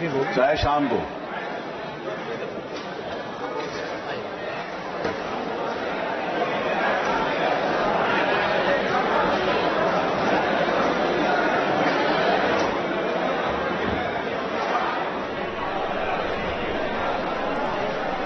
चाहे शाम को।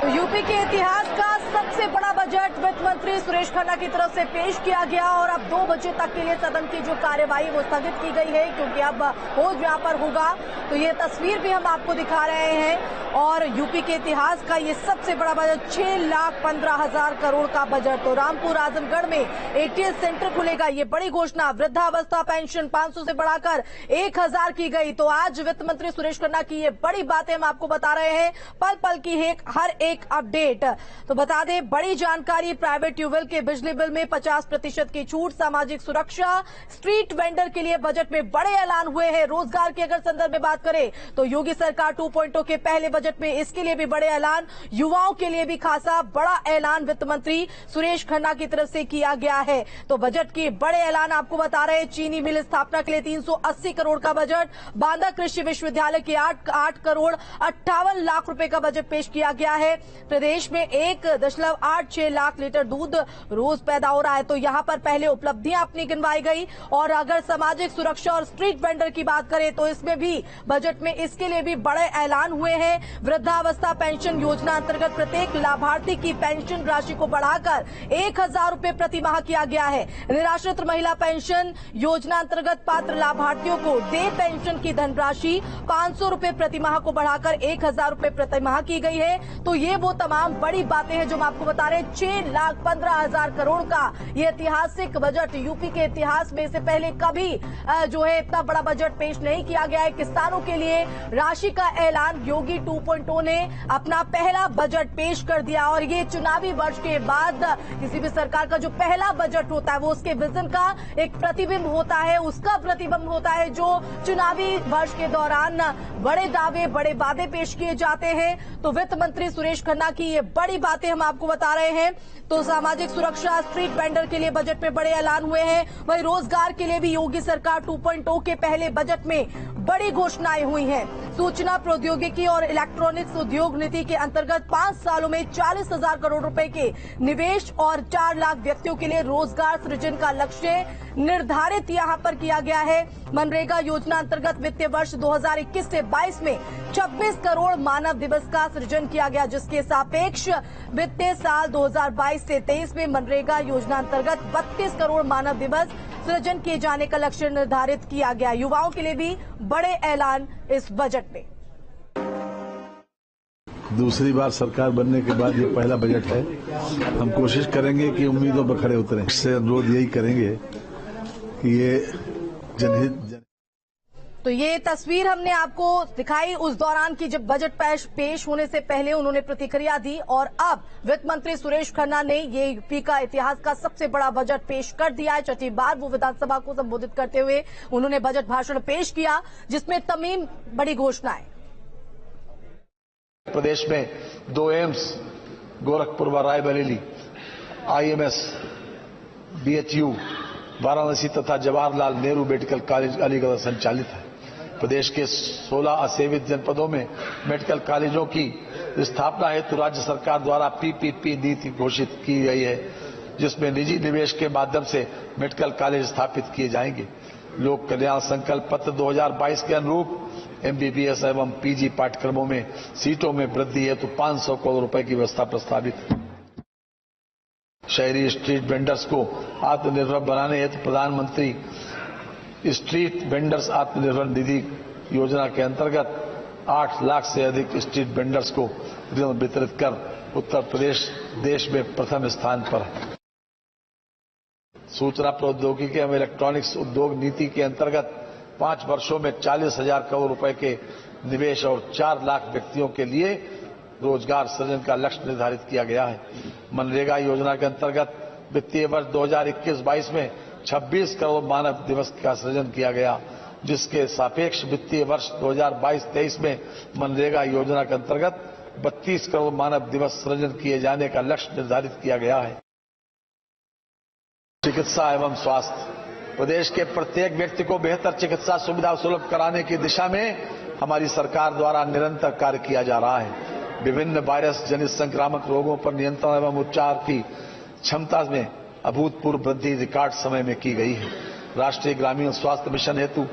यूपी के इतिहास का सबसे बड़ा बजट वित्त मंत्री सुरेश खन्ना की तरफ से पेश किया गया और अब 2 बजे तक के लिए सदन की जो कार्यवाही वो स्थगित की गई है क्योंकि अब भोज यहाँ पर होगा। तो ये तस्वीर भी हम आपको दिखा रहे हैं और यूपी के इतिहास का ये सबसे बड़ा बजट 6,15,000 करोड़ का बजट। तो रामपुर आजमगढ़ में एटीएस सेंटर खुलेगा, ये बड़ी घोषणा। वृद्धावस्था पेंशन 500 से बढ़ाकर 1,000 की गई। तो आज वित्त मंत्री सुरेश खन्ना की ये बड़ी बातें हम आपको बता रहे हैं, पल पल की हर एक अपडेट। तो बता दें बड़ी जानकारी, प्राइवेट ट्यूबवेल के बिजली बिल में 50% की छूट, सामाजिक सुरक्षा, स्ट्रीट वेंडर के लिए बजट में बड़े ऐलान हुए हैं। रोजगार के अगर संदर्भ में बात करें तो योगी सरकार 2.0 के पहले बजट में इसके लिए भी बड़े ऐलान, युवाओं के लिए भी खासा बड़ा ऐलान वित्त मंत्री सुरेश खन्ना की तरफ से किया गया है। तो बजट के बड़े ऐलान आपको बता रहे हैं। चीनी मिल स्थापना के लिए 380 करोड़ का बजट, बांदा कृषि विश्वविद्यालय के 8 करोड़ 58 लाख रुपए का बजट पेश किया गया है। प्रदेश में 1.86 लाख लीटर दूध रोज पैदा हो रहा है। तो यहां पर पहले उपलब्धियां अपनी गिनवाई गई। और अगर सामाजिक सुरक्षा और स्ट्रीट वेंडर की बात करें तो इसमें भी बजट में इसके लिए भी बड़े ऐलान हुए हैं। वृद्धावस्था पेंशन योजना अंतर्गत प्रत्येक लाभार्थी की पेंशन राशि को बढ़ाकर 1,000 रुपए प्रति माह किया गया है। निराश्रित महिला पेंशन योजना अंतर्गत पात्र लाभार्थियों को डे पेंशन की धनराशि 500 रुपए प्रति माह को बढ़ाकर 1,000 रुपए प्रति माह की गई है। तो ये वो तमाम बड़ी बातें हैं जो हम आपको बता रहे हैं। 6,15,000 करोड़ का ये ऐतिहासिक बजट, यूपी के इतिहास में इससे पहले कभी जो है इतना बड़ा बजट पेश नहीं किया गया है। किसानों के लिए राशि का ऐलान, योगी 2.0 ने अपना पहला बजट पेश कर दिया। और ये चुनावी वर्ष के बाद किसी भी सरकार का जो पहला बजट होता है वो उसके विजन का एक प्रतिबिंब होता है, उसका प्रतिबिंब होता है जो चुनावी वर्ष के दौरान बड़े दावे, बड़े वादे पेश किए जाते हैं। तो वित्त मंत्री सुरेश खन्ना की ये बड़ी बातें हम आपको बता रहे हैं। तो सामाजिक सुरक्षा, स्ट्रीट वेंडर के लिए बजट में बड़े ऐलान हुए हैं। वहीं रोजगार के लिए भी योगी सरकार 2.0 के पहले बजट में बड़ी घोषणाएं हुई हैं। सूचना प्रौद्योगिकी और इलेक्ट्रॉनिक्स उद्योग नीति के अंतर्गत 5 सालों में 40,000 करोड़ रुपए के निवेश और 4 लाख व्यक्तियों के लिए रोजगार सृजन का लक्ष्य निर्धारित यहां पर किया गया है। मनरेगा योजना अंतर्गत वित्तीय वर्ष 2021 से 22 में 26 करोड़ मानव दिवस का सृजन किया गया, जिसके सापेक्ष वित्तीय साल 2022 से 23 में मनरेगा योजना अंतर्गत 32 करोड़ मानव दिवस सृजन किए जाने का लक्ष्य निर्धारित किया गया। युवाओं के लिए भी बड़े ऐलान इस बजट में। दूसरी बार सरकार बनने के बाद ये पहला बजट है। हम कोशिश करेंगे कि उम्मीदों पर खरे उतरें। इससे अनुरोध यही करेंगे कि ये जनहित। तो ये तस्वीर हमने आपको दिखाई उस दौरान की जब बजट पेश होने से पहले उन्होंने प्रतिक्रिया दी। और अब वित्त मंत्री सुरेश खन्ना ने ये यूपी का इतिहास का सबसे बड़ा बजट पेश कर दिया है। 6ठी बार वो विधानसभा को संबोधित करते हुए उन्होंने बजट भाषण पेश किया, जिसमें तमाम बड़ी घोषणाएं। प्रदेश में 2 एम्स गोरखपुर व रायबरेली, IMS, BHU वाराणसी तथा जवाहरलाल नेहरू मेडिकल कॉलेज अलीगढ़ संचालित है। प्रदेश के 16 असेवित जनपदों में मेडिकल कॉलेजों की स्थापना हेतु राज्य सरकार द्वारा PPP नीति घोषित की गई है, जिसमें निजी निवेश के माध्यम से मेडिकल कॉलेज स्थापित किए जाएंगे। लोक कल्याण संकल्प पत्र 2022 के अनुरूप MBBS एवं PG पाठ्यक्रमों में सीटों में वृद्धि हेतु 500 करोड़ रुपए की व्यवस्था प्रस्तावित है। शहरी स्ट्रीट वेंडर्स को आत्मनिर्भर बनाने हेतु प्रधानमंत्री स्ट्रीट वेंडर्स आत्मनिर्भर निधि योजना के अंतर्गत 8 लाख से अधिक स्ट्रीट वेंडर्स को ऋण वितरित कर उत्तर प्रदेश देश में प्रथम स्थान पर है। सूचना प्रौद्योगिकी एवं इलेक्ट्रॉनिक्स उद्योग नीति के अंतर्गत 5 वर्षों में 40,000 करोड़ रुपए के निवेश और 4 लाख व्यक्तियों के लिए रोजगार सृजन का लक्ष्य निर्धारित किया गया है। मनरेगा योजना के अंतर्गत वित्तीय वर्ष 2021-22 में 26 करोड़ मानव दिवस का सृजन किया गया, जिसके सापेक्ष वित्तीय वर्ष 2022-23 में मनरेगा योजना के अंतर्गत 32 करोड़ मानव दिवस सृजन किए जाने का लक्ष्य निर्धारित किया गया है। चिकित्सा एवं स्वास्थ्य, प्रदेश के प्रत्येक व्यक्ति को बेहतर चिकित्सा सुविधा सुलभ कराने की दिशा में हमारी सरकार द्वारा निरंतर कार्य किया जा रहा है। विभिन्न वायरस जनित संक्रामक रोगों पर नियंत्रण एवं उपचार की क्षमता में अभूतपूर्व वृद्धि रिकॉर्ड समय में की गई है। राष्ट्रीय ग्रामीण स्वास्थ्य मिशन हेतु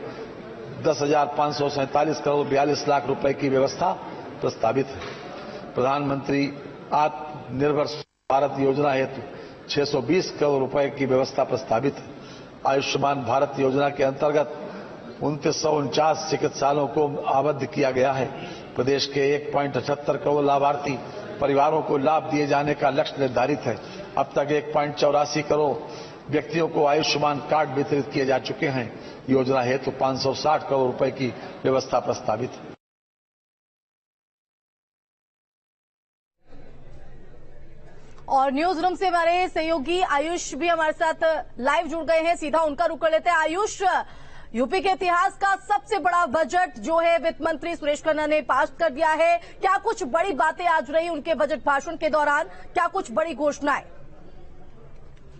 10,547 करोड़ 42 लाख रुपए की व्यवस्था प्रस्तावित है। प्रधानमंत्री आत्मनिर्भर भारत योजना हेतु 620 करोड़ रुपए की व्यवस्था प्रस्तावित है। आयुष्मान भारत योजना के अंतर्गत 2949 चिकित्सालयों को आबद्ध किया गया है। प्रदेश के 1.78 करोड़ लाभार्थी परिवारों को लाभ दिए जाने का लक्ष्य निर्धारित है। अब तक 1.84 करोड़ व्यक्तियों को आयुष्मान कार्ड वितरित किए जा चुके हैं। योजना हेतु 560 करोड़ रुपए की व्यवस्था प्रस्तावित है। और न्यूज रूम से हमारे सहयोगी आयुष भी हमारे साथ लाइव जुड़ गए हैं, सीधा उनका रुख कर लेते हैं। आयुष, यूपी के इतिहास का सबसे बड़ा बजट जो है वित्त मंत्री सुरेश खन्ना ने पास कर दिया है। क्या कुछ बड़ी बातें आज रही उनके बजट भाषण के दौरान, क्या कुछ बड़ी घोषणाएं?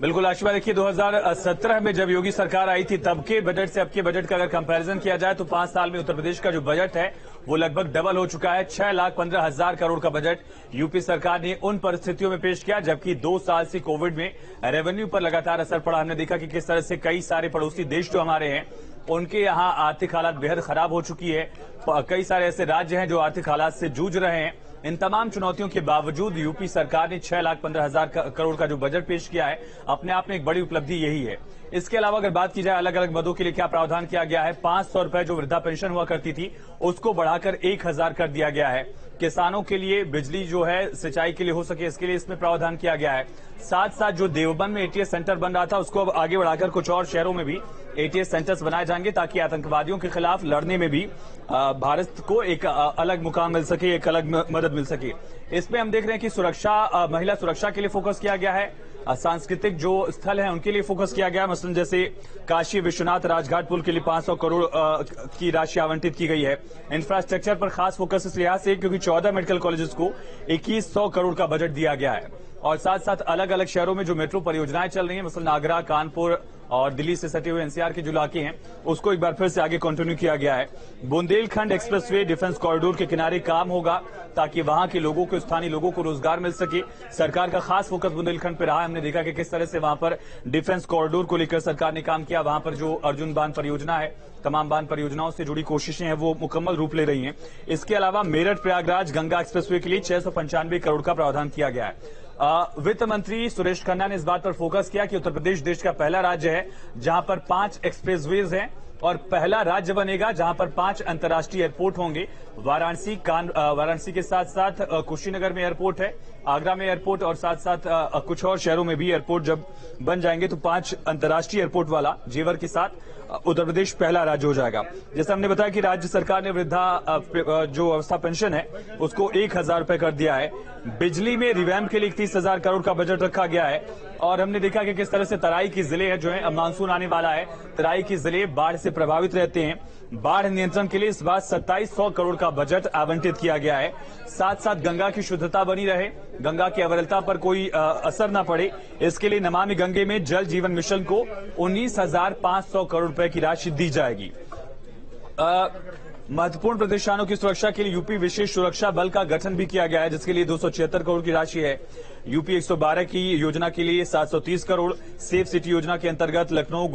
बिल्कुल आशिमा, देखिए 2017 में जब योगी सरकार आई थी तब के बजट से अब के बजट का अगर कंपैरिजन किया जाए तो 5 साल में उत्तर प्रदेश का जो बजट है वो लगभग डबल हो चुका है। 6,15,000 करोड़ का बजट यूपी सरकार ने उन परिस्थितियों में पेश किया जबकि 2 साल से कोविड में रेवेन्यू पर लगातार असर पड़ा। हमने देखा कि किस तरह से कई सारे पड़ोसी देश जो हमारे हैं उनके यहाँ आर्थिक हालात बेहद खराब हो चुकी है। कई सारे ऐसे राज्य हैं जो आर्थिक हालात से जूझ रहे हैं। इन तमाम चुनौतियों के बावजूद यूपी सरकार ने 6,15,000 करोड़ का जो बजट पेश किया है, अपने आप में एक बड़ी उपलब्धि यही है। इसके अलावा अगर बात की जाए अलग अलग मदों के लिए क्या प्रावधान किया गया है, 500 रुपए जो वृद्धा पेंशन हुआ करती थी उसको बढ़ाकर 1,000 कर दिया गया है। किसानों के लिए बिजली जो है सिंचाई के लिए हो सके इसके लिए इसमें प्रावधान किया गया है। साथ साथ जो देवबंद में एटीएस सेंटर बन रहा था उसको अब आगे बढ़ाकर कुछ और शहरों में भी एटीएस सेंटर्स बनाए जाएंगे ताकि आतंकवादियों के खिलाफ लड़ने में भी भारत को एक अलग मुकाम मिल सके, एक अलग मदद मिल सके। इसमें हम देख रहे हैं कि सुरक्षा, महिला सुरक्षा के लिए फोकस किया गया है। सांस्कृतिक जो स्थल हैं उनके लिए फोकस किया गया, मसलन जैसे काशी विश्वनाथ राजघाट पुल के लिए 500 करोड़ की राशि आवंटित की गई है। इंफ्रास्ट्रक्चर पर खास फोकस इस लिहाज से क्योंकि 14 मेडिकल कॉलेजेस को 2100 करोड़ का बजट दिया गया है। और साथ साथ अलग अलग शहरों में जो मेट्रो परियोजनाएं चल रही हैं, मसलन आगरा, कानपुर और दिल्ली से सटे हुए एनसीआर के जो इलाके हैं उसको एक बार फिर से आगे कंटिन्यू किया गया है। बुंदेलखंड एक्सप्रेसवे डिफेंस कॉरिडोर के किनारे काम होगा ताकि वहां के लोगों को, स्थानीय लोगों को रोजगार मिल सके। सरकार का खास फोकस बुंदेलखंड पर रहा है। हमने देखा कि किस तरह से वहां पर डिफेंस कॉरिडोर को लेकर सरकार ने काम किया। वहां पर जो अर्जुन बांध परियोजना है, तमाम बांध परियोजनाओं से जुड़ी कोशिशें हैं वो मुकम्मल रूप ले रही हैं। इसके अलावा मेरठ प्रयागराज गंगा एक्सप्रेसवे के लिए 695 करोड़ का प्रावधान किया गया है। वित्त मंत्री सुरेश खन्ना ने इस बात पर फोकस किया कि उत्तर प्रदेश देश का पहला राज्य है जहां पर 5 एक्सप्रेसवेज हैं और पहला राज्य बनेगा जहां पर 5 अंतर्राष्ट्रीय एयरपोर्ट होंगे। वाराणसी के साथ साथ कुशीनगर में एयरपोर्ट है, आगरा में एयरपोर्ट और साथ साथ कुछ और शहरों में भी एयरपोर्ट जब बन जाएंगे तो 5 अंतर्राष्ट्रीय एयरपोर्ट वाला जेवर के साथ उत्तर प्रदेश पहला राज्य हो जाएगा। जैसे हमने बताया कि राज्य सरकार ने वृद्धा जो अवस्था पेंशन है उसको 1,000 रुपए कर दिया है। बिजली में रिवैम्प के लिए 31,000 करोड़ का बजट रखा गया है। और हमने देखा कि किस तरह से तराई की जिले है जो है, अब मानसून आने वाला है, तराई की जिले बाढ़ से प्रभावित रहते हैं। बाढ़ नियंत्रण के लिए इस बार 2700 करोड़ का बजट आवंटित किया गया है। साथ साथ गंगा की शुद्धता बनी रहे, गंगा की अविरलता पर कोई असर न पड़े, इसके लिए नमामि गंगे में जल जीवन मिशन को 19,500 करोड़ रुपए की राशि दी जाएगी। महत्वपूर्ण प्रतिष्ठानों की सुरक्षा के लिए यूपी विशेष सुरक्षा बल का गठन भी किया गया है जिसके लिए 276 करोड़ की राशि है। यूपी 112 की योजना के लिए 730 करोड़, सेफ सिटी योजना के अंतर्गत लखनऊ,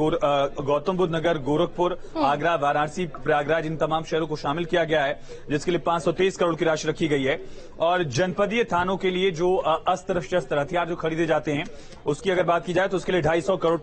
गौतम बुद्ध नगर, गोरखपुर, आगरा, वाराणसी, प्रयागराज इन तमाम शहरों को शामिल किया गया है जिसके लिए 523 करोड़ की राशि रखी गई है। और जनपदीय थानों के लिए जो अस्त्र शस्त्र हथियार जो खरीदे जाते हैं उसकी अगर बात की जाए तो उसके लिए 250 करोड़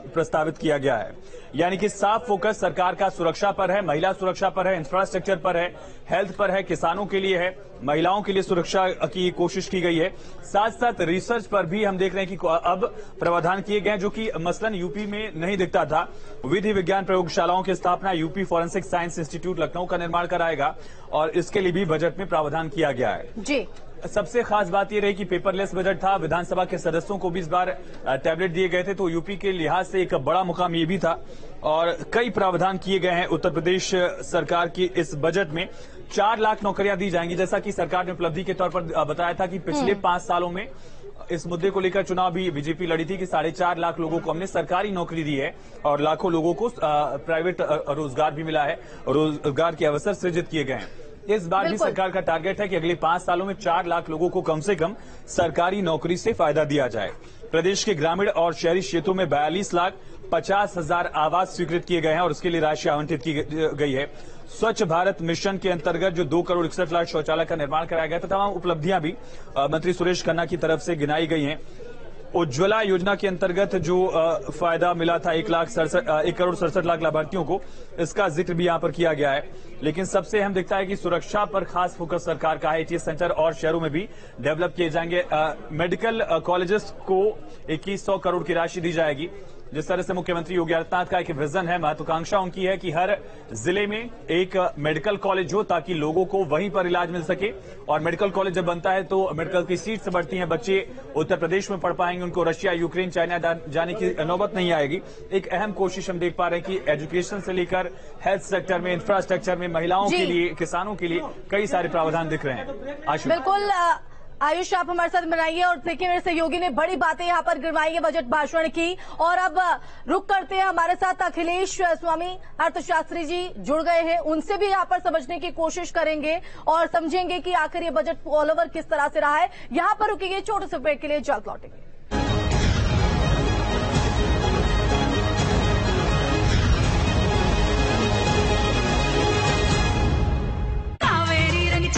प्रस्तावित किया गया है। यानी कि साफ फोकस सरकार का सुरक्षा पर है, महिला सुरक्षा पर है, इंफ्रास्ट्रक्चर पर है, हेल्थ पर है, किसानों के लिए है, महिलाओं के लिए सुरक्षा की कोशिश की गई है। साथ साथ रिसर्च पर भी हम देख रहे हैं कि अब प्रावधान किए गए हैं जो कि मसलन यूपी में नहीं दिखता था। विधि विज्ञान प्रयोगशालाओं की स्थापना, UP forensic science institute Lucknow का निर्माण कराएगा और इसके लिए भी बजट में प्रावधान किया गया है। जी, सबसे खास बात यह रही कि पेपरलेस बजट था। विधानसभा के सदस्यों को भी इस बार टैबलेट दिए गए थे तो यूपी के लिहाज से एक बड़ा मुकाम ये भी था। और कई प्रावधान किए गए हैं उत्तर प्रदेश सरकार की इस बजट में 4 लाख नौकरियां दी जाएंगी। जैसा कि सरकार ने उपलब्धि के तौर पर बताया था कि पिछले 5 सालों में इस मुद्दे को लेकर चुनाव भी बीजेपी लड़ी थी कि 4.5 लाख लोगों को हमने सरकारी नौकरी दी है और लाखों लोगों को प्राइवेट रोजगार भी मिला है, रोजगार के अवसर सृजित किए गए हैं। इस बार भी सरकार का टारगेट है कि अगले 5 सालों में 4 लाख लोगों को कम से कम सरकारी नौकरी से फायदा दिया जाए। प्रदेश के ग्रामीण और शहरी क्षेत्रों में 42,50,000 आवास स्वीकृत किए गए हैं और उसके लिए राशि आवंटित की गई है। स्वच्छ भारत मिशन के अंतर्गत जो 2 करोड़ 61 लाख शौचालय का निर्माण कराया गया था, तमाम उपलब्धियां भी मंत्री सुरेश खन्ना की तरफ से गिनाई गई हैं। उज्ज्वला योजना के अंतर्गत जो फायदा मिला था 1 करोड़ 67 लाख लाभार्थियों को, इसका जिक्र भी यहां पर किया गया है। लेकिन सबसे अहम दिखता है कि सुरक्षा पर खास फोकस सरकार का है। एटीएस सेंटर और शहरों में भी डेवलप किए जाएंगे। मेडिकल कॉलेजेस को 2100 करोड़ की राशि दी जाएगी। जिस तरह से मुख्यमंत्री योगी आदित्यनाथ का एक विजन है, महत्वाकांक्षा उनकी है कि हर जिले में एक मेडिकल कॉलेज हो ताकि लोगों को वहीं पर इलाज मिल सके। और मेडिकल कॉलेज जब बनता है तो मेडिकल की सीट्स बढ़ती हैं, बच्चे उत्तर प्रदेश में पढ़ पाएंगे, उनको रशिया, यूक्रेन, चाइना जाने की नौबत नहीं आएगी। एक अहम कोशिश हम देख पा रहे हैं कि एजुकेशन से लेकर हेल्थ सेक्टर में, इंफ्रास्ट्रक्चर में, महिलाओं के लिए, किसानों के लिए कई सारे प्रावधान दिख रहे हैं। बिल्कुल आयुष, आप हमारे साथ बनाइए। और देखिए, मेरे सहयोगी ने बड़ी बातें यहाँ पर गिनवाई है बजट भाषण की। और अब रुक करते हैं, हमारे साथ अखिलेश स्वामी अर्थशास्त्री जी जुड़ गए हैं, उनसे भी यहाँ पर समझने की कोशिश करेंगे और समझेंगे कि आखिर ये बजट ऑल ओवर किस तरह से रहा है। यहाँ पर रुकिए, छोटे से ब्रेक के लिए जल्द लौटेंगे।